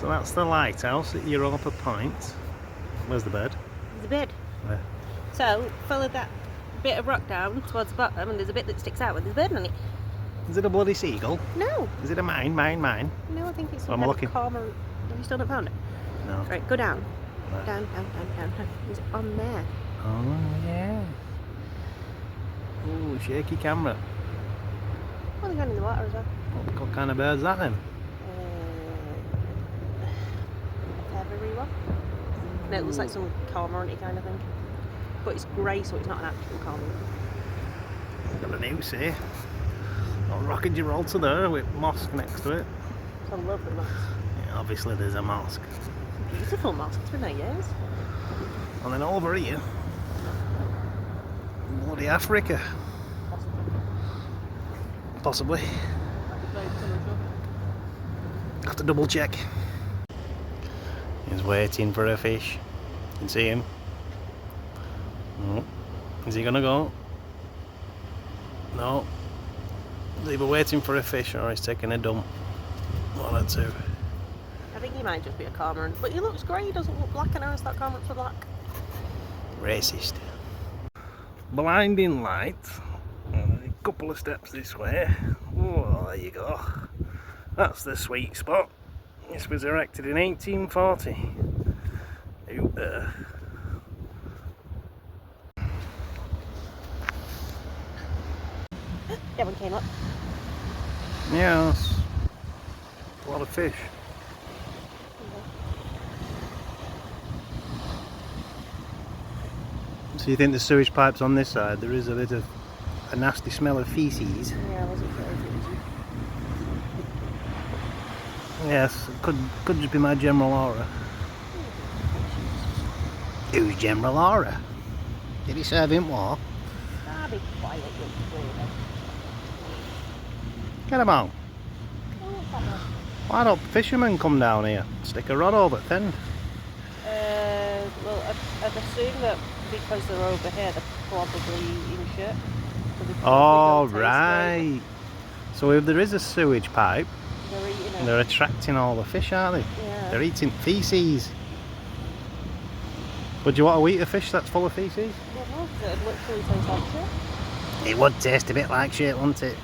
So that's the lighthouse at Europa Point. Where's the bird? There's a bed. Where? So follow that bit of rock down towards the bottom, and there's a bit that sticks out with there's a bird on it. Is it a bloody seagull? No. Is it a mine? No, I think it's some I'm kind looking. of cormorant. Have you still not found it? No. Right, go down. Where? Down. Is it on there? Oh yeah. Ooh, shaky camera. Oh, they're going in the water as well. What kind of bird's that then? Every one. No, it looks like some cormorant kind of thing. But it's grey, so it's not an actual cormorant. Got a house here. Got a rock in Gibraltar there with mosque next to it. It's a lovely mosque. Yeah, obviously there's a mosque. Beautiful mosque, it's been there years. And then over here, bloody Africa. Possibly. Have to double check. He's waiting for a fish. You can see him. Oh. Is he gonna go? No. He's either waiting for a fish or he's taking a dump. One or two. I think he might just be a cormorant, but he looks grey, he doesn't look black, and I always thought cormorants were black. Racist. Blinding light. A couple of steps this way. Oh, there you go. That's the sweet spot. This was erected in 1840. Out there. Yeah, one came up. Yes. A lot of fish. So you think the sewage pipe's on this side? There is a bit of a nasty smell of feces. Yeah, I wasn't sure if it was you. Yes, it could just be my general aura. Who's General Aura? Did he serve him war? Ah, be quiet, you weirdo. Get him on. Oh, what's that one? Why don't fishermen come down here? Stick a rod over the end. Well, I'd assume that because they're over here, they're probably in shit. So they Oh, probably don't taste right. So if there is a sewage pipe, great. They're eating it. they're attracting all the fish, aren't they? Yeah. They're eating feces. Would you want to eat a fish that's full of feces? Yeah, well, it'd literally taste like shit. It would taste a bit like shit, wouldn't it?